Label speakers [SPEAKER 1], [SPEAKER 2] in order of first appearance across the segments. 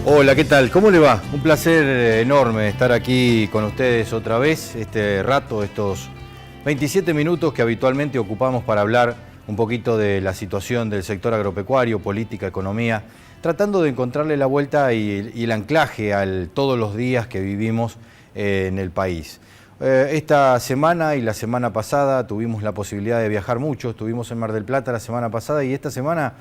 [SPEAKER 1] Hola, ¿qué tal? ¿Cómo le va? Un placer enorme estar aquí con ustedes otra vez, este rato, estos 27 minutos que habitualmente ocupamos para hablar un poquito de la situación del sector agropecuario, política, economía, tratando de encontrarle la vuelta y el anclaje a todos los días que vivimos en el país. Esta semana y la semana pasada tuvimos la posibilidad de viajar mucho, estuvimos en Mar del Plata la semana pasada y esta semana,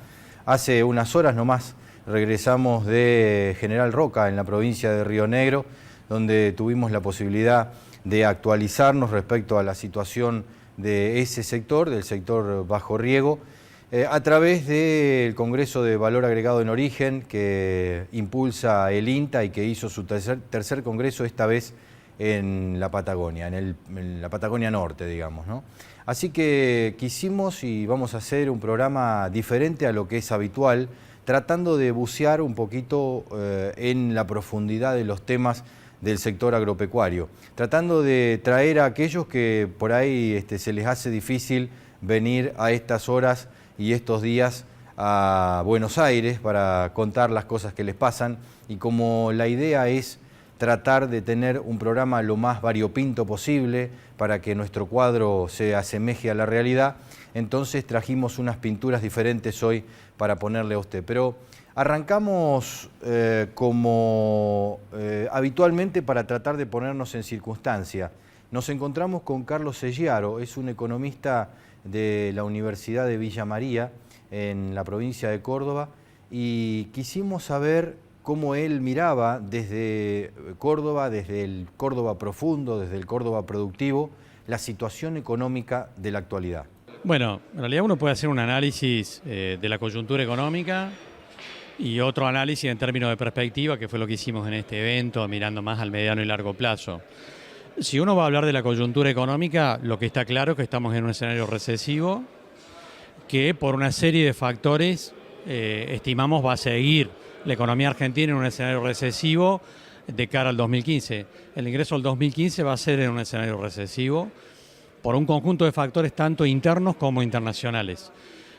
[SPEAKER 1] hace unas horas nomás, regresamos de General Roca, en la provincia de Río Negro, donde tuvimos la posibilidad de actualizarnos respecto a la situación de ese sector, del sector bajo riego, a través del Congreso de Valor Agregado en Origen que impulsa el INTA y que hizo su tercer congreso, esta vez en la Patagonia, en la Patagonia Norte, digamos, ¿no? Así que quisimos y vamos a hacer un programa diferente a lo que es habitual, tratando de bucear un poquito en la profundidad de los temas del sector agropecuario, tratando de traer a aquellos que por ahí se les hace difícil venir a estas horas y estos días a Buenos Aires para contar las cosas que les pasan, y como la idea es tratar de tener un programa lo más variopinto posible para que nuestro cuadro se asemeje a la realidad, entonces trajimos unas pinturas diferentes hoy para ponerle a usted. Pero arrancamos como habitualmente para tratar de ponernos en circunstancia. Nos encontramos con Carlos Selliaro, es un economista de la Universidad de Villa María, en la provincia de Córdoba, y quisimos saber cómo él miraba desde Córdoba, desde el Córdoba profundo, desde el Córdoba productivo, la situación económica de la actualidad.
[SPEAKER 2] Bueno, en realidad uno puede hacer un análisis de la coyuntura económica y otro análisis en términos de perspectiva, que fue lo que hicimos en este evento, mirando más al mediano y largo plazo. Si uno va a hablar de la coyuntura económica, lo que está claro es que estamos en un escenario recesivo, que por una serie de factores estimamos va a seguir la economía argentina en un escenario recesivo de cara al 2015. El ingreso al 2015 va a ser en un escenario recesivo por un conjunto de factores tanto internos como internacionales.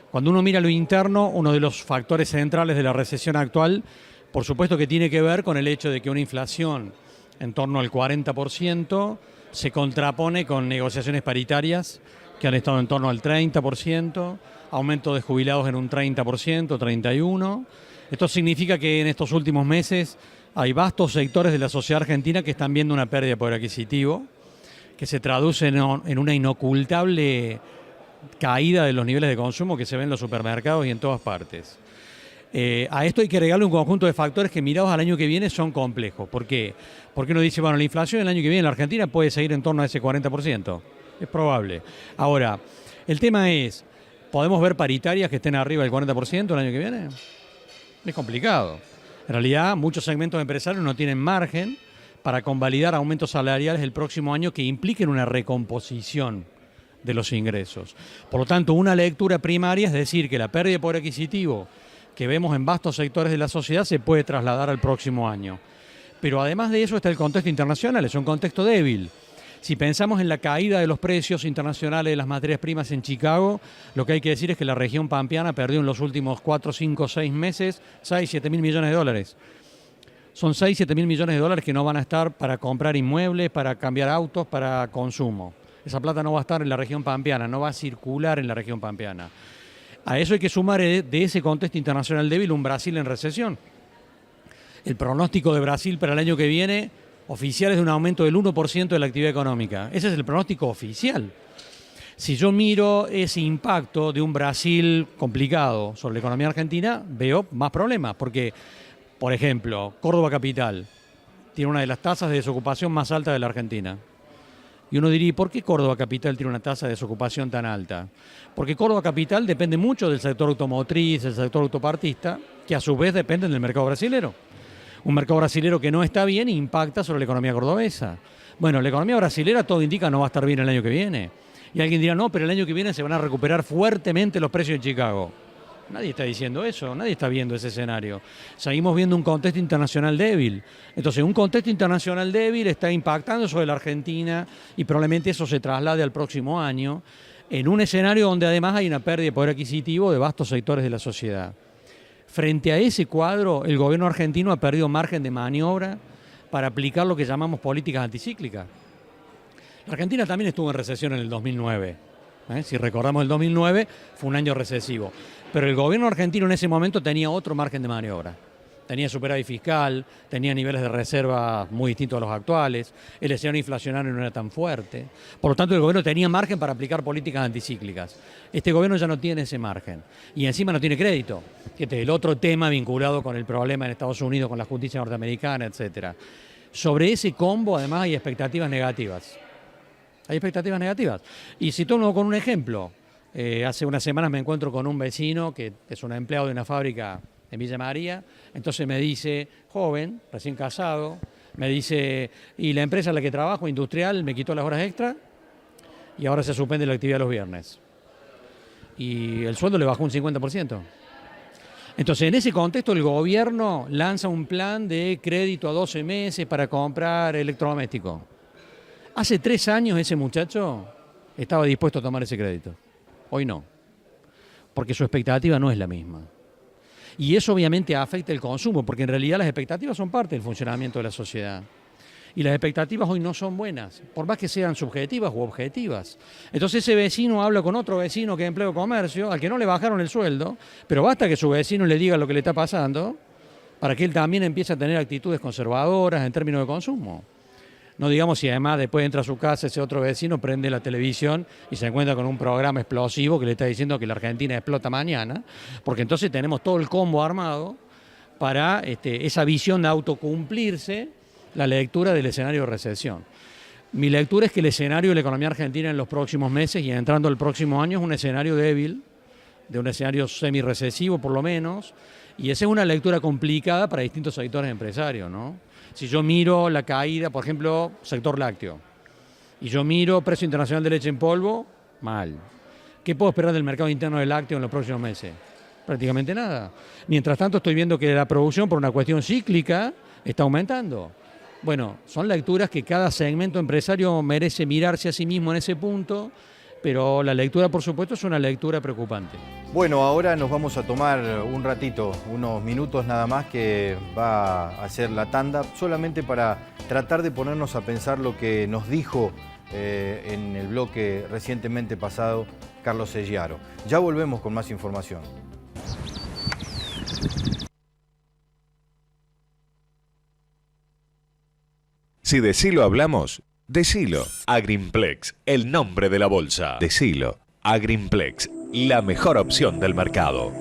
[SPEAKER 2] Cuando uno mira lo interno, uno de los factores centrales de la recesión actual, por supuesto que tiene que ver con el hecho de que una inflación en torno al 40% se contrapone con negociaciones paritarias que han estado en torno al 30%, aumento de jubilados en un 30%, 31%. Esto significa que en estos últimos meses hay vastos sectores de la sociedad argentina que están viendo una pérdida de poder adquisitivo, que se traduce en una inocultable caída de los niveles de consumo que se ven en los supermercados y en todas partes. A esto hay que agregarle un conjunto de factores que, mirados al año que viene, son complejos. ¿Por qué? Porque uno dice, bueno, la inflación el año que viene en la Argentina puede seguir en torno a ese 40%. Es probable. Ahora, el tema es, ¿podemos ver paritarias que estén arriba del 40% el año que viene? Es complicado. En realidad, muchos segmentos empresarios no tienen margen para convalidar aumentos salariales el próximo año que impliquen una recomposición de los ingresos. Por lo tanto, una lectura primaria es decir que la pérdida de poder adquisitivo que vemos en vastos sectores de la sociedad se puede trasladar al próximo año. Pero además de eso está el contexto internacional, es un contexto débil. Si pensamos en la caída de los precios internacionales de las materias primas en Chicago, lo que hay que decir es que la región pampeana perdió en los últimos 4, 5, 6 meses 6, 7 mil millones de dólares. Son 6, 7 mil millones de dólares que no van a estar para comprar inmuebles, para cambiar autos, para consumo. Esa plata no va a estar en la región pampeana, no va a circular en la región pampeana. A eso hay que sumar de ese contexto internacional débil un Brasil en recesión. El pronóstico de Brasil para el año que viene oficial es de un aumento del 1% de la actividad económica. Ese es el pronóstico oficial. Si yo miro ese impacto de un Brasil complicado sobre la economía argentina, veo más problemas, porque, por ejemplo, Córdoba Capital tiene una de las tasas de desocupación más altas de la Argentina. Y uno diría, ¿por qué Córdoba Capital tiene una tasa de desocupación tan alta? Porque Córdoba Capital depende mucho del sector automotriz, del sector autopartista, que a su vez dependen del mercado brasilero. Un mercado brasilero que no está bien impacta sobre la economía cordobesa. Bueno, la economía brasilera todo indica no va a estar bien el año que viene. Y alguien dirá, no, pero el año que viene se van a recuperar fuertemente los precios en Chicago. Nadie está diciendo eso, nadie está viendo ese escenario. Seguimos viendo un contexto internacional débil. Entonces, un contexto internacional débil está impactando sobre la Argentina y probablemente eso se traslade al próximo año en un escenario donde además hay una pérdida de poder adquisitivo de vastos sectores de la sociedad. Frente a ese cuadro, el gobierno argentino ha perdido margen de maniobra para aplicar lo que llamamos políticas anticíclicas. La Argentina también estuvo en recesión en el 2009. Si recordamos el 2009, fue un año recesivo. Pero el gobierno argentino en ese momento tenía otro margen de maniobra. Tenía superávit fiscal, tenía niveles de reserva muy distintos a los actuales, el escenario inflacionario no era tan fuerte. Por lo tanto, el gobierno tenía margen para aplicar políticas anticíclicas. Este gobierno ya no tiene ese margen. Y encima no tiene crédito, que es el otro tema vinculado con el problema en Estados Unidos, con la justicia norteamericana, etc. Sobre ese combo, además, hay expectativas negativas. Hay expectativas negativas. Y si tomo con un ejemplo, hace unas semanas me encuentro con un vecino que es un empleado de una fábrica en Villa María, entonces me dice, joven, recién casado, me dice, y la empresa en la que trabajo, industrial, me quitó las horas extra y ahora se suspende la actividad los viernes. Y el sueldo le bajó un 50%. Entonces, en ese contexto, el gobierno lanza un plan de crédito a 12 meses para comprar electrodomésticos. Hace 3 años ese muchacho estaba dispuesto a tomar ese crédito. Hoy no, porque su expectativa no es la misma. Y eso obviamente afecta el consumo, porque en realidad las expectativas son parte del funcionamiento de la sociedad. Y las expectativas hoy no son buenas, por más que sean subjetivas u objetivas. Entonces ese vecino habla con otro vecino que es empleo de comercio, al que no le bajaron el sueldo, pero basta que su vecino le diga lo que le está pasando para que él también empiece a tener actitudes conservadoras en términos de consumo. No digamos si además después entra a su casa ese otro vecino, prende la televisión y se encuentra con un programa explosivo que le está diciendo que la Argentina explota mañana, porque entonces tenemos todo el combo armado para esa visión de autocumplirse la lectura del escenario de recesión. Mi lectura es que el escenario de la economía argentina en los próximos meses y entrando el próximo año es un escenario débil, de un escenario semi-recesivo por lo menos, y esa es una lectura complicada para distintos sectores empresarios, ¿no? Si yo miro la caída, por ejemplo, sector lácteo, y yo miro precio internacional de leche en polvo, mal. ¿Qué puedo esperar del mercado interno del lácteo en los próximos meses? Prácticamente nada. Mientras tanto, estoy viendo que la producción, por una cuestión cíclica, está aumentando. Bueno, son lecturas que cada segmento empresario merece mirarse a sí mismo en ese punto, pero la lectura, por supuesto, es una lectura preocupante.
[SPEAKER 1] Bueno, ahora nos vamos a tomar un ratito, unos minutos nada más, que va a hacer la tanda, solamente para tratar de ponernos a pensar lo que nos dijo en el bloque recientemente pasado Carlos Seggiaro. Ya volvemos con más información.
[SPEAKER 3] Si decilo hablamos, decilo. Agrimplex, el nombre de la bolsa. Decilo. Agrimplex, la mejor opción del mercado.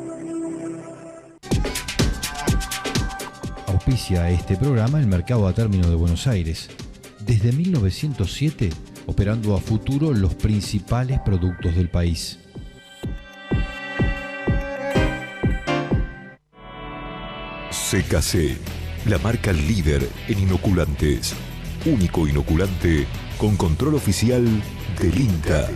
[SPEAKER 4] Auspicia este programa el Mercado a Término de Buenos Aires. Desde 1907, operando a futuro los principales productos del país.
[SPEAKER 5] CKC, la marca líder en inoculantes. Único inoculante con control oficial del INTA.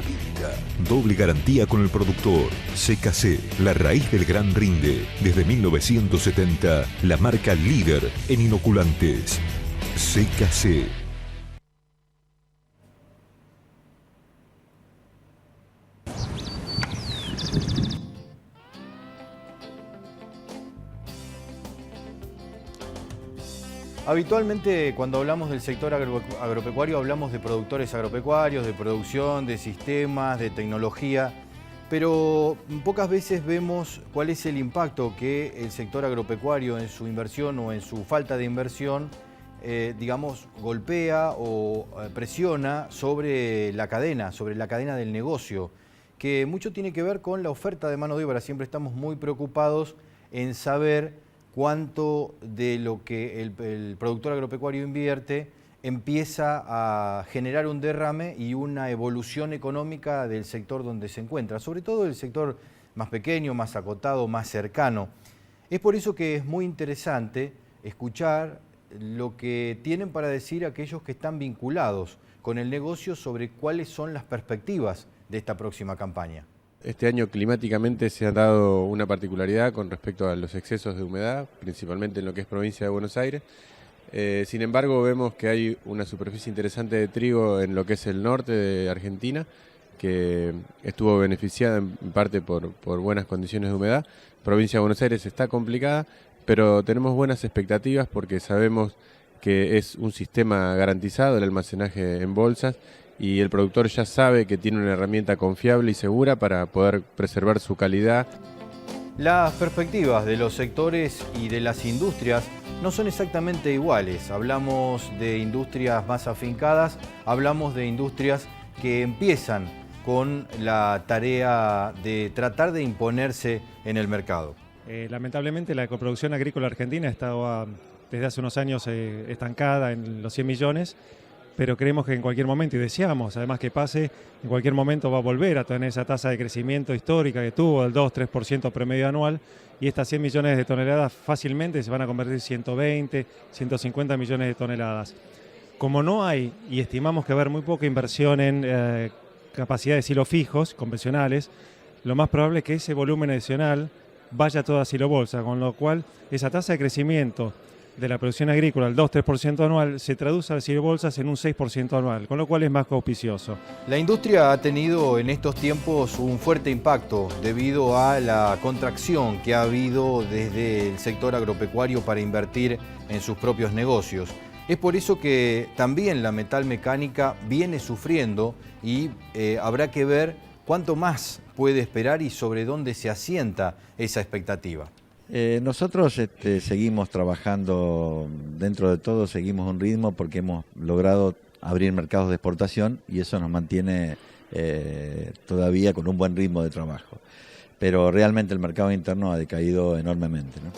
[SPEAKER 5] Doble garantía con el productor. CKC, la raíz del gran rinde. Desde 1970, la marca líder en inoculantes. CKC.
[SPEAKER 1] Habitualmente cuando hablamos del sector agropecuario hablamos de productores agropecuarios, de producción, de sistemas, de tecnología, pero pocas veces vemos cuál es el impacto que el sector agropecuario en su inversión o en su falta de inversión, digamos, golpea o presiona sobre la cadena del negocio, que mucho tiene que ver con la oferta de mano de obra. Siempre estamos muy preocupados en saber cuánto de lo que el productor agropecuario invierte empieza a generar un derrame y una evolución económica del sector donde se encuentra, sobre todo el sector más pequeño, más acotado, más cercano. Es por eso que es muy interesante escuchar lo que tienen para decir aquellos que están vinculados con el negocio sobre cuáles son las perspectivas de esta próxima campaña.
[SPEAKER 6] Este año climáticamente se ha dado una particularidad con respecto a los excesos de humedad, principalmente en lo que es provincia de Buenos Aires. Sin embargo, vemos que hay una superficie interesante de trigo en lo que es el norte de Argentina que estuvo beneficiada en parte por buenas condiciones de humedad. Provincia de Buenos Aires está complicada, pero tenemos buenas expectativas porque sabemos que es un sistema garantizado el almacenaje en bolsas y el productor ya sabe que tiene una herramienta confiable y segura para poder preservar su calidad.
[SPEAKER 1] Las perspectivas de los sectores y de las industrias no son exactamente iguales. Hablamos de industrias más afincadas, hablamos de industrias que empiezan con la tarea de tratar de imponerse en el mercado.
[SPEAKER 7] Lamentablemente la coproducción agrícola argentina estaba desde hace unos años estancada en los 100 millones, pero creemos que en cualquier momento, y deseamos además que pase, en cualquier momento va a volver a tener esa tasa de crecimiento histórica que tuvo, del 2-3% promedio anual, y estas 100 millones de toneladas fácilmente se van a convertir en 120, 150 millones de toneladas. Como no hay, y estimamos que va a haber muy poca inversión en capacidad de silos fijos, convencionales, lo más probable es que ese volumen adicional vaya todo a silo bolsa, con lo cual esa tasa de crecimiento de la producción agrícola, el 2-3% anual, se traduce al silo bolsas en un 6% anual, con lo cual es más auspicioso.
[SPEAKER 1] La industria ha tenido en estos tiempos un fuerte impacto debido a la contracción que ha habido desde el sector agropecuario para invertir en sus propios negocios. Es por eso que también la metalmecánica viene sufriendo y habrá que ver cuánto más puede esperar y sobre dónde se asienta esa expectativa.
[SPEAKER 8] Nosotros seguimos trabajando, dentro de todo seguimos un ritmo porque hemos logrado abrir mercados de exportación y eso nos mantiene todavía con un buen ritmo de trabajo. Pero realmente el mercado interno ha decaído enormemente, ¿no?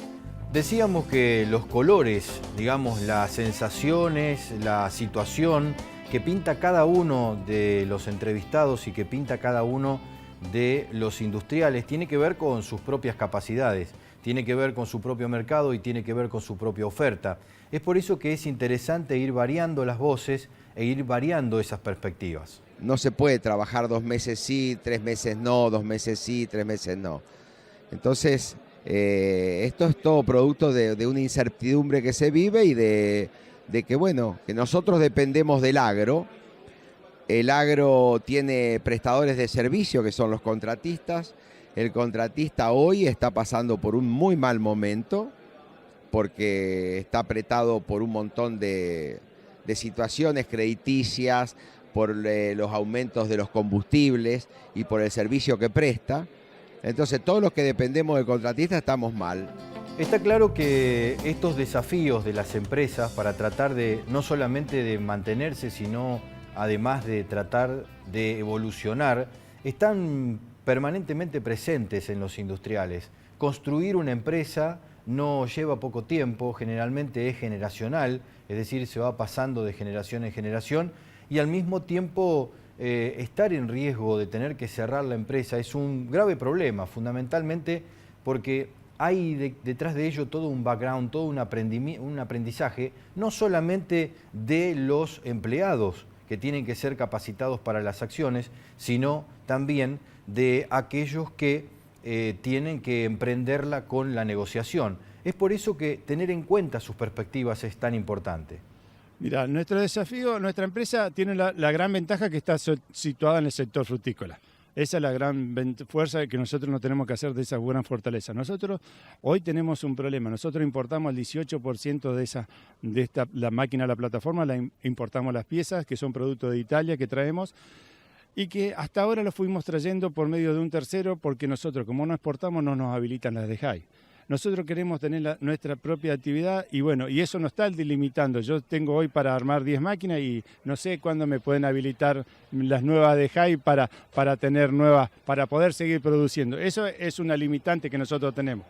[SPEAKER 1] Decíamos que los colores, digamos, las sensaciones, la situación que pinta cada uno de los entrevistados y que pinta cada uno de los industriales tiene que ver con sus propias capacidades, tiene que ver con su propio mercado y tiene que ver con su propia oferta. Es por eso que es interesante ir variando las voces e ir variando esas perspectivas.
[SPEAKER 9] No se puede trabajar 2 meses sí, 3 meses no, 2 meses sí, 3 meses no. Entonces, esto es todo producto de una incertidumbre que se vive y de que, bueno, que nosotros dependemos del agro. El agro tiene prestadores de servicio que son los contratistas. El contratista hoy está pasando por un muy mal momento porque está apretado por un montón de situaciones crediticias, por los aumentos de los combustibles y por el servicio que presta. Entonces todos los que dependemos del contratista estamos mal.
[SPEAKER 1] Está claro que estos desafíos de las empresas para tratar de no solamente de mantenerse, sino además de tratar de evolucionar, están permanentemente presentes en los industriales. Construir una empresa no lleva poco tiempo, generalmente es generacional, es decir, se va pasando de generación en generación y al mismo tiempo estar en riesgo de tener que cerrar la empresa es un grave problema, fundamentalmente porque hay detrás de ello todo un background, todo un aprendizaje, no solamente de los empleados que tienen que ser capacitados para las acciones, sino también de aquellos que tienen que emprenderla con la negociación. Es por eso que tener en cuenta sus perspectivas es tan importante.
[SPEAKER 10] Mira, nuestro desafío, nuestra empresa tiene la gran ventaja que está situada en el sector frutícola. Esa es la gran fuerza que nosotros no tenemos que hacer de esa buena fortaleza. Nosotros hoy tenemos un problema. Nosotros importamos el 18% la máquina, la plataforma, importamos las piezas que son producto de Italia que traemos y que hasta ahora lo fuimos trayendo por medio de un tercero porque nosotros, como no exportamos, no nos habilitan las de JAI. Nosotros queremos tener nuestra propia actividad y bueno, y eso nos está delimitando. Yo tengo hoy para armar 10 máquinas y no sé cuándo me pueden habilitar las nuevas de JAI para tener nuevas, para poder seguir produciendo. Eso es una limitante que nosotros tenemos.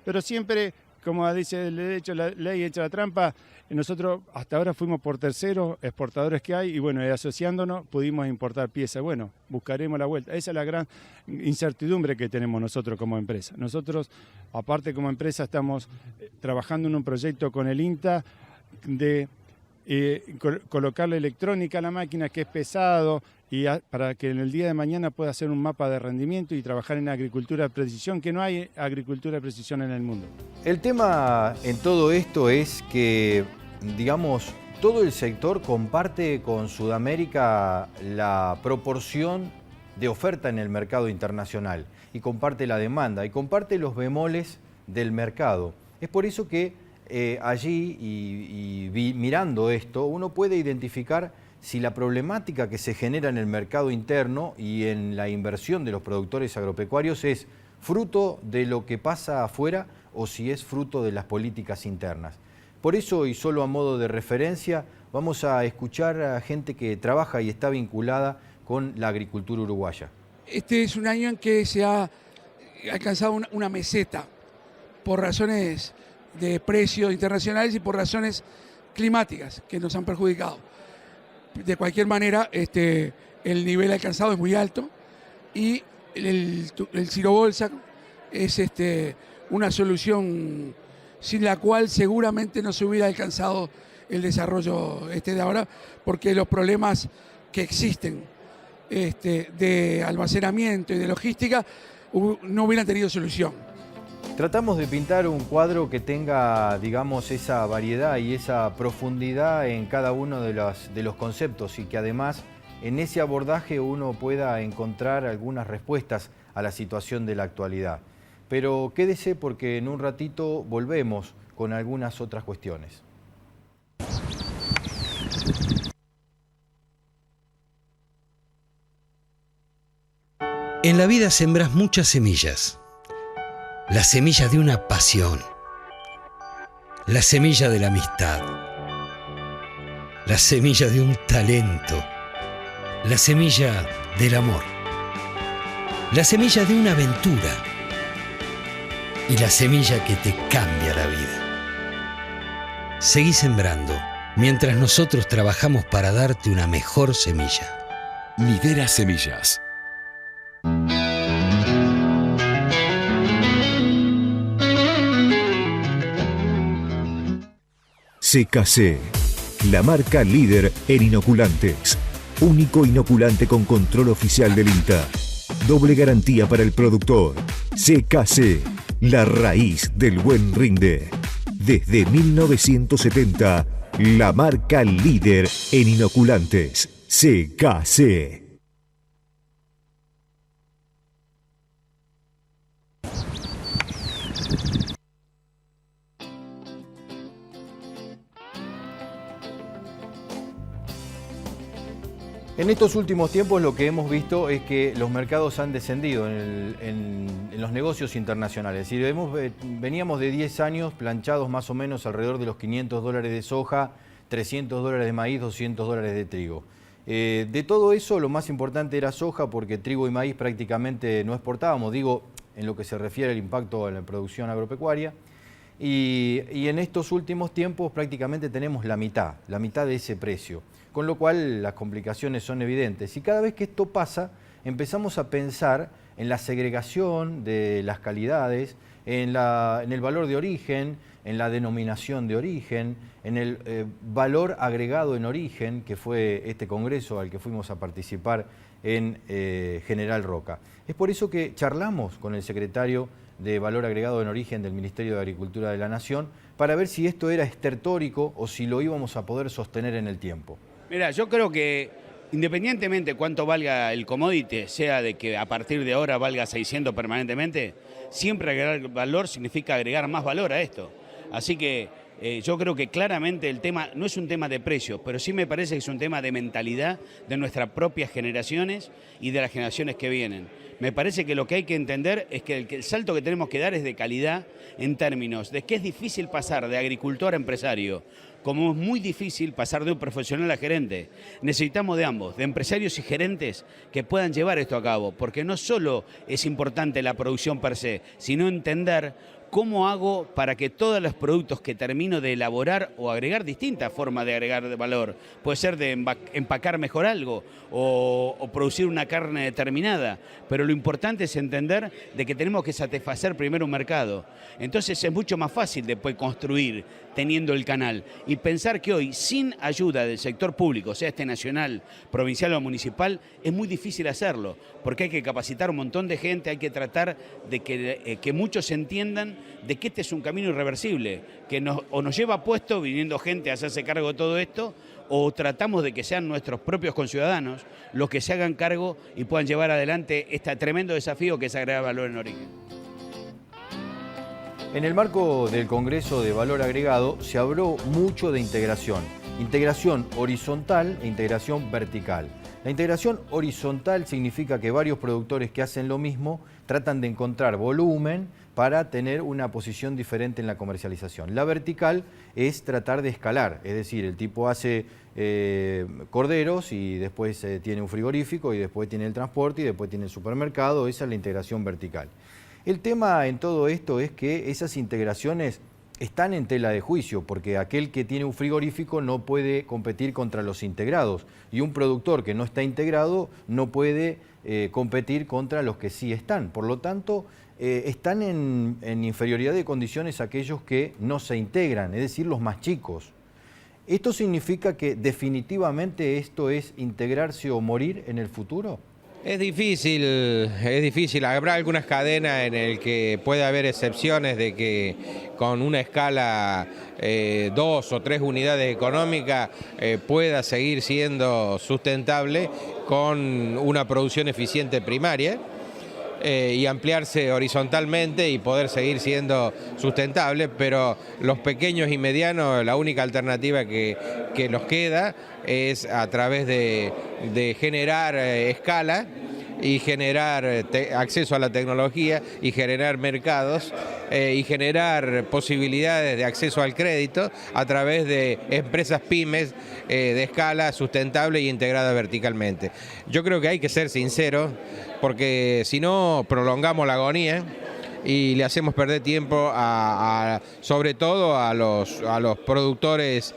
[SPEAKER 10] Pero siempre, como dice la ley hecha la trampa, nosotros hasta ahora fuimos por terceros exportadores que hay y bueno, asociándonos pudimos importar piezas. Bueno, buscaremos la vuelta. Esa es la gran incertidumbre que tenemos nosotros como empresa. Nosotros, aparte como empresa, estamos trabajando en un proyecto con el INTA de colocarle electrónica a la máquina, que es pesado, y para que en el día de mañana pueda hacer un mapa de rendimiento y trabajar en agricultura de precisión, que no hay agricultura de precisión en el mundo.
[SPEAKER 1] El tema en todo esto es que, digamos, todo el sector comparte con Sudamérica la proporción de oferta en el mercado internacional y comparte la demanda y comparte los bemoles del mercado. Es por eso que allí, mirando esto, uno puede identificar si la problemática que se genera en el mercado interno y en la inversión de los productores agropecuarios es fruto de lo que pasa afuera o si es fruto de las políticas internas. Por eso, y solo a modo de referencia, vamos a escuchar a gente que trabaja y está vinculada con la agricultura uruguaya.
[SPEAKER 11] Este es un año en que se ha alcanzado una meseta por razones de precios internacionales y por razones climáticas que nos han perjudicado. De cualquier manera, el nivel alcanzado es muy alto y el Silo Bolsa es una solución sin la cual seguramente no se hubiera alcanzado el desarrollo de ahora, porque los problemas que existen de almacenamiento y de logística no hubieran tenido solución.
[SPEAKER 1] Tratamos de pintar un cuadro que tenga, digamos, esa variedad y esa profundidad en cada uno de los conceptos y que además en ese abordaje uno pueda encontrar algunas respuestas a la situación de la actualidad. Pero quédese porque en un ratito volvemos con algunas otras cuestiones.
[SPEAKER 12] En la vida sembras muchas semillas. La semilla de una pasión, la semilla de la amistad, la semilla de un talento, la semilla del amor, la semilla de una aventura y la semilla que te cambia la vida. Seguí sembrando mientras nosotros trabajamos para darte una mejor semilla.
[SPEAKER 5] Midera Semillas. CKC, la marca líder en inoculantes. Único inoculante con control oficial del INTA. Doble garantía para el productor. CKC, la raíz del buen rinde. Desde 1970, la marca líder en inoculantes. CKC.
[SPEAKER 1] En estos últimos tiempos lo que hemos visto es que los mercados han descendido en los negocios internacionales. Y veníamos de 10 años planchados más o menos alrededor de los $500 de soja, $300 de maíz, $200 de trigo. De todo eso lo más importante era soja porque trigo y maíz prácticamente no exportábamos, digo en lo que se refiere al impacto en la producción agropecuaria. Y en estos últimos tiempos prácticamente tenemos la mitad de ese precio. Con lo cual las complicaciones son evidentes. Y cada vez que esto pasa, empezamos a pensar en la segregación de las calidades, en el valor de origen, en la denominación de origen, en el valor agregado en origen, que fue este congreso al que fuimos a participar en General Roca. Es por eso que charlamos con el secretario de Valor Agregado en Origen del Ministerio de Agricultura de la Nación para ver si esto era estertórico o si lo íbamos a poder sostener en el tiempo.
[SPEAKER 13] Mira, yo creo que independientemente cuánto valga el commodity, sea de que a partir de ahora valga 600 permanentemente, siempre agregar valor significa agregar más valor a esto. Así que yo creo que claramente el tema no es un tema de precio, pero sí me parece que es un tema de mentalidad de nuestras propias generaciones y de las generaciones que vienen. Me parece que lo que hay que entender es que el salto que tenemos que dar es de calidad en términos de que es difícil pasar de agricultor a empresario, como es muy difícil pasar de un profesional a gerente. Necesitamos de ambos, de empresarios y gerentes que puedan llevar esto a cabo, porque no solo es importante la producción per se, sino entender cómo hago para que todos los productos que termino de elaborar o agregar distintas formas de agregar valor, puede ser de empacar mejor algo o producir una carne determinada, pero lo importante es entender de que tenemos que satisfacer primero un mercado. Entonces es mucho más fácil después construir teniendo el canal y pensar que hoy sin ayuda del sector público, sea nacional, provincial o municipal, es muy difícil hacerlo, porque hay que capacitar un montón de gente, hay que tratar de que muchos entiendan de que este es un camino irreversible, que o nos lleva puesto viniendo gente a hacerse cargo de todo esto, o tratamos de que sean nuestros propios conciudadanos los que se hagan cargo y puedan llevar adelante este tremendo desafío que es agregar valor en origen.
[SPEAKER 1] En el marco del Congreso de Valor Agregado se habló mucho de integración horizontal e integración vertical. La integración horizontal significa que varios productores que hacen lo mismo tratan de encontrar volumen para tener una posición diferente en la comercialización. La vertical es tratar de escalar, es decir, el tipo hace corderos y después tiene un frigorífico y después tiene el transporte y después tiene el supermercado. Esa es la integración vertical. El tema en todo esto es que esas integraciones están en tela de juicio, porque aquel que tiene un frigorífico no puede competir contra los integrados y un productor que no está integrado no puede competir contra los que sí están. Por lo tanto, están en inferioridad de condiciones aquellos que no se integran, es decir, los más chicos. ¿Esto significa que definitivamente esto es integrarse o morir en el futuro?
[SPEAKER 14] Es difícil. Habrá algunas cadenas en el que puede haber excepciones de que con una escala 2 o 3 unidades económicas pueda seguir siendo sustentable con una producción eficiente primaria y ampliarse horizontalmente y poder seguir siendo sustentable, pero los pequeños y medianos, la única alternativa que nos queda es a través de generar escala y generar acceso a la tecnología y generar mercados y generar posibilidades de acceso al crédito a través de empresas pymes de escala sustentable e integrada verticalmente. Yo creo que hay que ser sinceros, porque si no prolongamos la agonía y le hacemos perder tiempo sobre todo a los productores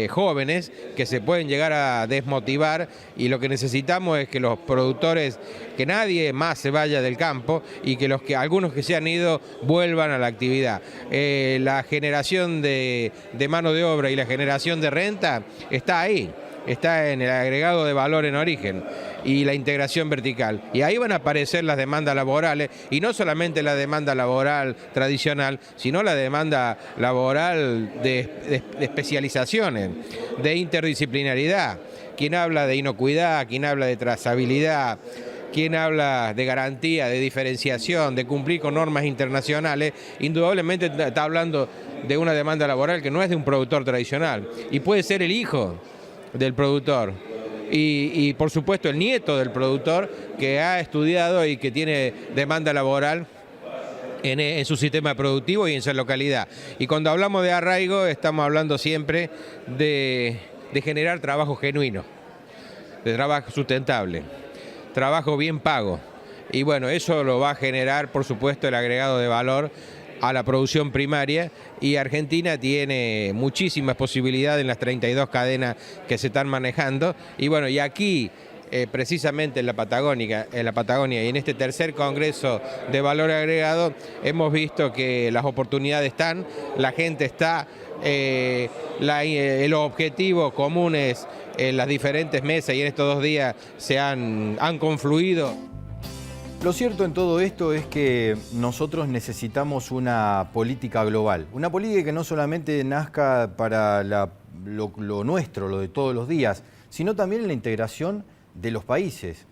[SPEAKER 14] jóvenes, que se pueden llegar a desmotivar, y lo que necesitamos es que los productores, que nadie más se vaya del campo y que algunos que se han ido vuelvan a la actividad. La generación de mano de obra y la generación de renta está ahí. Está en el agregado de valor en origen y la integración vertical. Y ahí van a aparecer las demandas laborales, y no solamente la demanda laboral tradicional, sino la demanda laboral de especializaciones, de interdisciplinaridad. Quien habla de inocuidad, quien habla de trazabilidad, quien habla de garantía, de diferenciación, de cumplir con normas internacionales, indudablemente está hablando de una demanda laboral que no es de un productor tradicional, y puede ser el hijo del productor y por supuesto el nieto del productor que ha estudiado y que tiene demanda laboral en su sistema productivo y en su localidad. Y cuando hablamos de arraigo estamos hablando siempre de generar trabajo genuino, de trabajo sustentable, trabajo bien pago. Y bueno, eso lo va a generar por supuesto el agregado de valor a la producción primaria, y Argentina tiene muchísimas posibilidades en las 32 cadenas que se están manejando. Y bueno, y aquí precisamente en la Patagonia y en este tercer Congreso de Valor Agregado hemos visto que las oportunidades están, la gente está, los objetivos comunes en las diferentes mesas y en estos 2 días han confluido.
[SPEAKER 1] Lo cierto en todo esto es que nosotros necesitamos una política global, una política que no solamente nazca para lo nuestro, lo de todos los días, sino también en la integración de los países.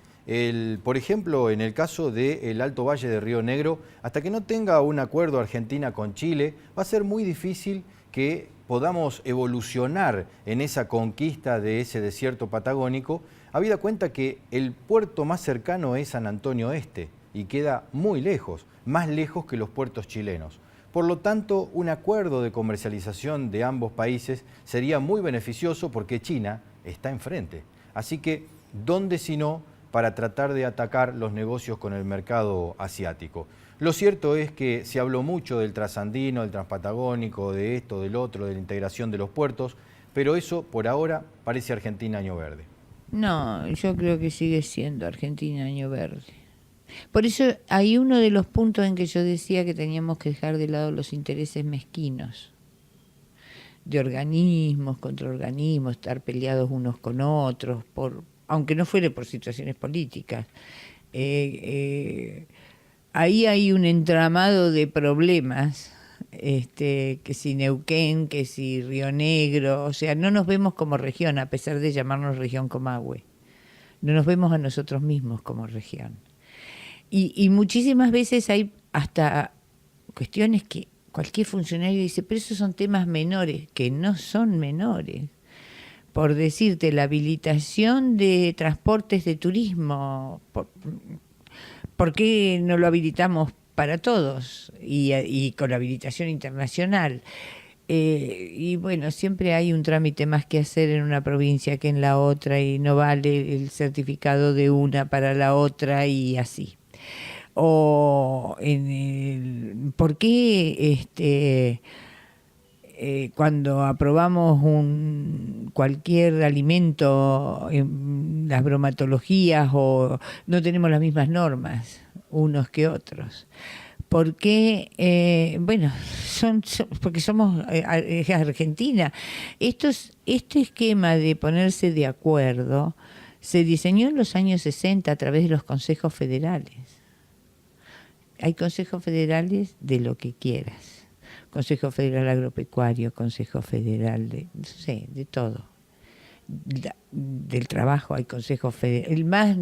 [SPEAKER 1] Por ejemplo, en el caso del Alto Valle de Río Negro, hasta que no tenga un acuerdo Argentina con Chile, va a ser muy difícil que podamos evolucionar en esa conquista de ese desierto patagónico, habida cuenta que el puerto más cercano es San Antonio Este y queda muy lejos, más lejos que los puertos chilenos. Por lo tanto, un acuerdo de comercialización de ambos países sería muy beneficioso porque China está enfrente. Así que, ¿dónde si no para tratar de atacar los negocios con el mercado asiático? Lo cierto es que se habló mucho del trasandino, del transpatagónico, de esto, del otro, de la integración de los puertos, pero eso por ahora parece Argentina año verde.
[SPEAKER 15] No, yo creo que sigue siendo Argentina año verde. Por eso hay uno de los puntos en que yo decía que teníamos que dejar de lado los intereses mezquinos, de organismos contra organismos, estar peleados unos con otros, aunque no fuera por situaciones políticas. ahí hay un entramado de problemas, que si Neuquén, que si Río Negro, o sea, no nos vemos como región, a pesar de llamarnos región Comahue. No nos vemos a nosotros mismos como región. Y muchísimas veces hay hasta cuestiones que cualquier funcionario dice, pero esos son temas menores, que no son menores. Por decirte, la habilitación de transportes de turismo, ¿por qué no lo habilitamos para todos y con la habilitación internacional? Y bueno, siempre hay un trámite más que hacer en una provincia que en la otra y no vale el certificado de una para la otra y así. O ¿por qué cuando aprobamos cualquier alimento en las bromatologías o no tenemos las mismas normas unos que otros? Porque, porque somos Argentina. Este esquema de ponerse de acuerdo se diseñó en los años 60 a través de los consejos federales. Hay consejos federales de lo que quieras. Consejo Federal Agropecuario, Consejo Federal de todo. Del trabajo hay Consejo Federal. El más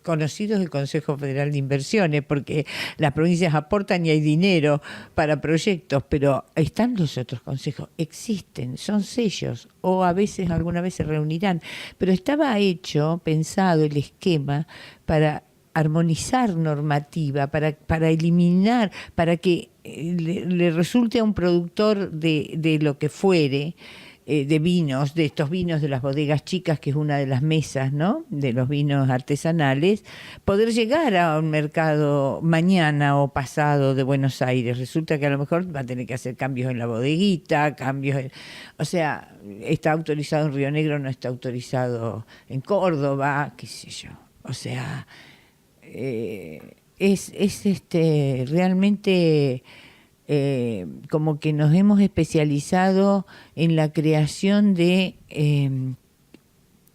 [SPEAKER 15] conocido es el Consejo Federal de Inversiones, porque las provincias aportan y hay dinero para proyectos, pero están los otros consejos, existen, son sellos, o alguna vez se reunirán, pero estaba pensado el esquema para armonizar normativa, para eliminar, para que le resulte a un productor de lo que fuere, de vinos, de estos vinos de las bodegas chicas, que es una de las mesas, ¿no?, de los vinos artesanales, poder llegar a un mercado mañana o pasado de Buenos Aires. Resulta que a lo mejor va a tener que hacer cambios en la bodeguita, o sea, está autorizado en Río Negro, no está autorizado en Córdoba, qué sé yo. O sea, es realmente como que nos hemos especializado en la creación de,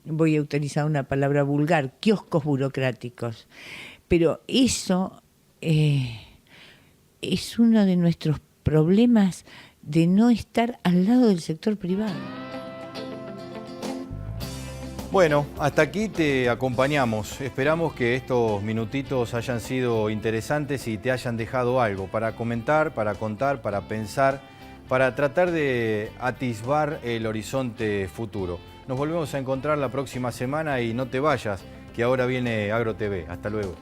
[SPEAKER 15] voy a utilizar una palabra vulgar, kioscos burocráticos. Pero eso es uno de nuestros problemas, de no estar al lado del sector privado.
[SPEAKER 1] Bueno, hasta aquí te acompañamos. Esperamos que estos minutitos hayan sido interesantes y te hayan dejado algo para comentar, para contar, para pensar, para tratar de atisbar el horizonte futuro. Nos volvemos a encontrar la próxima semana y no te vayas, que ahora viene AgroTV. Hasta luego.